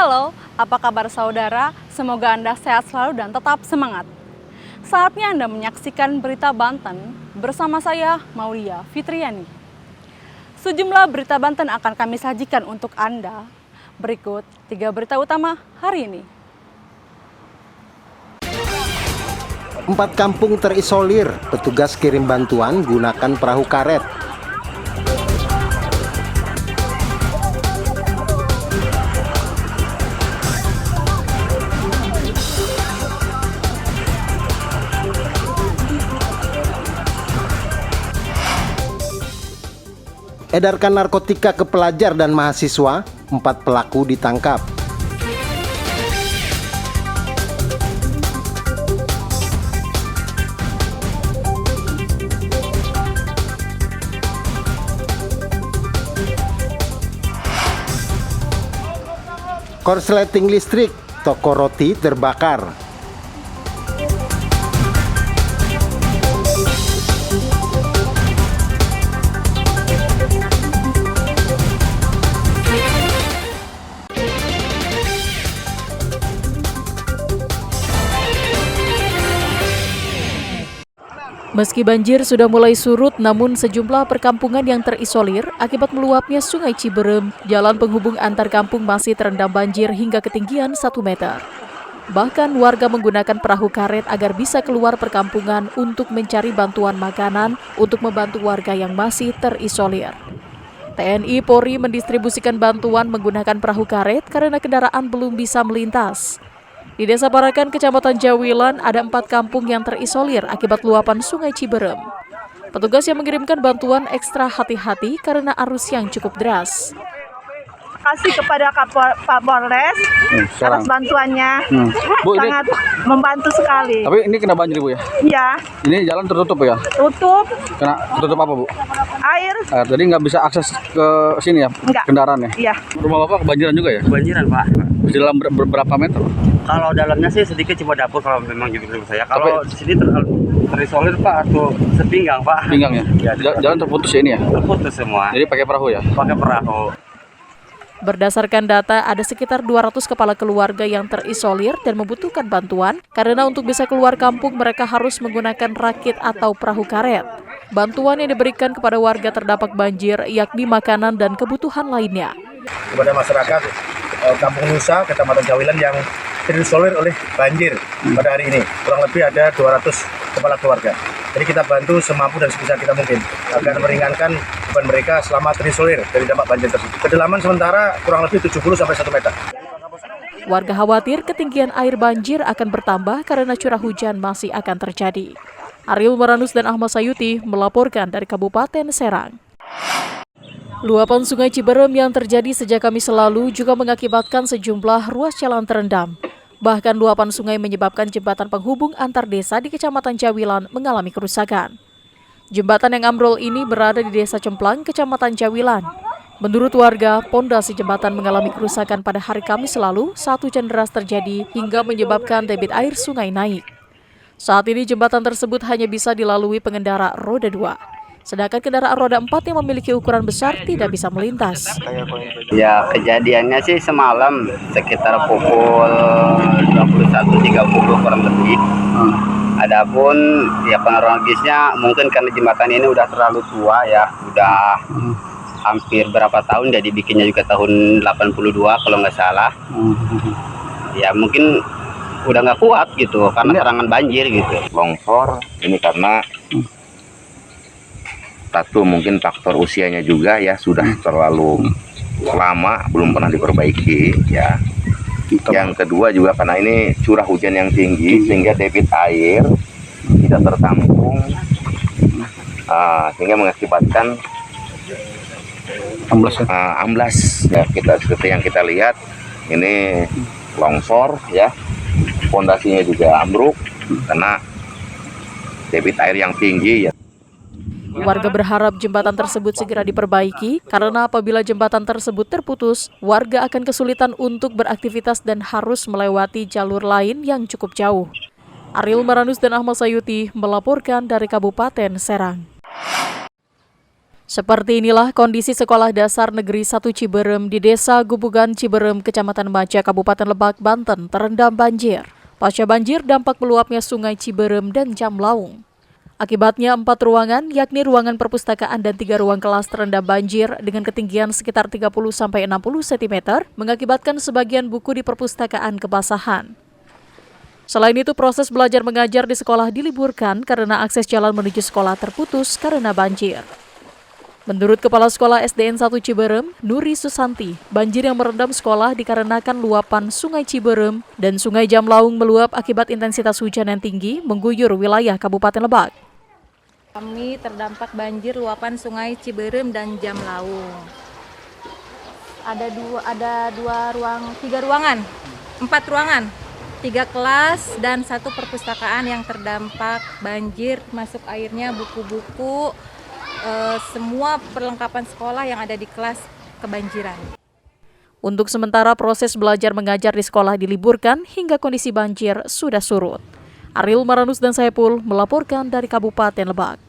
Halo, apa kabar saudara? Semoga Anda sehat selalu dan tetap semangat. Saatnya Anda menyaksikan Berita Banten bersama saya, Maulia Fitriani. Sejumlah berita Banten akan kami sajikan untuk Anda. Berikut 3 berita utama hari ini. 4 kampung terisolir, petugas kirim bantuan gunakan perahu karet. Edarkan narkotika ke pelajar dan mahasiswa, 4 pelaku ditangkap. Korsleting listrik, toko roti terbakar. Meski banjir sudah mulai surut, namun sejumlah perkampungan yang terisolir akibat meluapnya Sungai Ciberem, jalan penghubung antar kampung masih terendam banjir hingga ketinggian 1 meter. Bahkan warga menggunakan perahu karet agar bisa keluar perkampungan untuk mencari bantuan makanan untuk membantu warga yang masih terisolir. TNI Polri mendistribusikan bantuan menggunakan perahu karet karena kendaraan belum bisa melintas. Di Desa Parakan, Kecamatan Jawilan, ada 4 kampung yang terisolir akibat luapan Sungai Ciberem. Petugas yang mengirimkan bantuan ekstra hati-hati karena arus yang cukup deras. Kasih kepada Pak Polres atas bantuannya, Bu, ini, sangat membantu sekali. tapi ini kena banjir Bu ya? Iya, Ini jalan tertutup ya? tutup Kena tertutup apa Bu? air. Jadi nggak bisa akses ke sini ya? Enggak. Kendaraan ya? Iya. Rumah Bapak kebanjiran juga ya? Kebanjiran Pak. Di dalam berapa meter? Kalau dalamnya sih sedikit cuma dapur kalau memang gitu menurut saya. Kalau di sini terisolir Pak atau sepinggang Pak. Pinggang ya? Ya, Jalan terputus ya ini ya? terputus semua. Jadi pakai perahu ya? Pakai perahu. Berdasarkan data, ada sekitar 200 kepala keluarga yang terisolir dan membutuhkan bantuan karena untuk bisa keluar kampung mereka harus menggunakan rakit atau perahu karet. Bantuan yang diberikan kepada warga terdampak banjir yakni makanan dan kebutuhan lainnya. Kepada masyarakat Kampung Nusa, Kecamatan Jawilan yang terisolir oleh banjir pada hari ini. Kurang lebih ada 200 kepala keluarga. Jadi kita bantu semampu dan sebisa kita mungkin agar meringankan beban mereka selama terisolir dari dampak banjir tersebut. Kedalaman sementara kurang lebih 70-1 meter. Warga khawatir ketinggian air banjir akan bertambah karena curah hujan masih akan terjadi. Ariel Maranus dan Ahmad Sayuti melaporkan dari Kabupaten Serang. Luapan Sungai Ciberem yang terjadi sejak Kamis lalu juga mengakibatkan sejumlah ruas jalan terendam. Bahkan luapan sungai menyebabkan jembatan penghubung antar desa di Kecamatan Jawilan mengalami kerusakan. Jembatan yang ambrol ini berada di Desa Cemplang, Kecamatan Jawilan. Menurut warga, pondasi jembatan mengalami kerusakan pada hari Kamis lalu saat hujan deras terjadi hingga menyebabkan debit air sungai naik. Saat ini jembatan tersebut hanya bisa dilalui pengendara roda 2. Sedangkan kendaraan roda 4 yang memiliki ukuran besar tidak bisa melintas. Ya kejadiannya sih semalam sekitar pukul 21.30 kurang lebih. Adapun ya kronologisnya mungkin karena jembatan ini udah terlalu tua ya, udah hampir berapa tahun, jadi bikinnya juga tahun 82 kalau nggak salah. Ya mungkin udah nggak kuat gitu karena serangan banjir gitu. Longsor ini karena satu mungkin faktor usianya juga ya, sudah terlalu lama belum pernah diperbaiki ya. Yang kedua juga karena ini curah hujan yang tinggi sehingga debit air tidak tertampung, sehingga mengakibatkan amblas ya. Kita seperti yang kita lihat ini longsor ya, pondasinya juga ambruk karena debit air yang tinggi ya. Warga berharap jembatan tersebut segera diperbaiki karena apabila jembatan tersebut terputus, warga akan kesulitan untuk beraktivitas dan harus melewati jalur lain yang cukup jauh. Ariel Maranus dan Ahmad Sayuti melaporkan dari Kabupaten Serang. Seperti inilah kondisi Sekolah Dasar Negeri 1 Ciberem di Desa Gubugan Ciberem, Kecamatan Maja, Kabupaten Lebak, Banten terendam banjir. Pasca banjir, dampak meluapnya Sungai Ciberem dan Jamlaung. Akibatnya 4 ruangan, yakni ruangan perpustakaan dan 3 ruang kelas terendam banjir dengan ketinggian sekitar 30-60 cm, mengakibatkan sebagian buku di perpustakaan kebasahan. Selain itu, proses belajar mengajar di sekolah diliburkan karena akses jalan menuju sekolah terputus karena banjir. Menurut Kepala Sekolah SDN 1 Ciberem, Nuri Susanti, banjir yang merendam sekolah dikarenakan luapan Sungai Ciberem dan Sungai Jamlaung meluap akibat intensitas hujan yang tinggi mengguyur wilayah Kabupaten Lebak. Kami terdampak banjir luapan Sungai Ciberem dan Jamlaung. Ada 4 ruangan, 3 kelas dan 1 perpustakaan yang terdampak banjir, masuk airnya buku-buku, semua perlengkapan sekolah yang ada di kelas kebanjiran. Untuk sementara proses belajar mengajar di sekolah diliburkan hingga kondisi banjir sudah surut. Ariel Maranus dan Saipul melaporkan dari Kabupaten Lebak.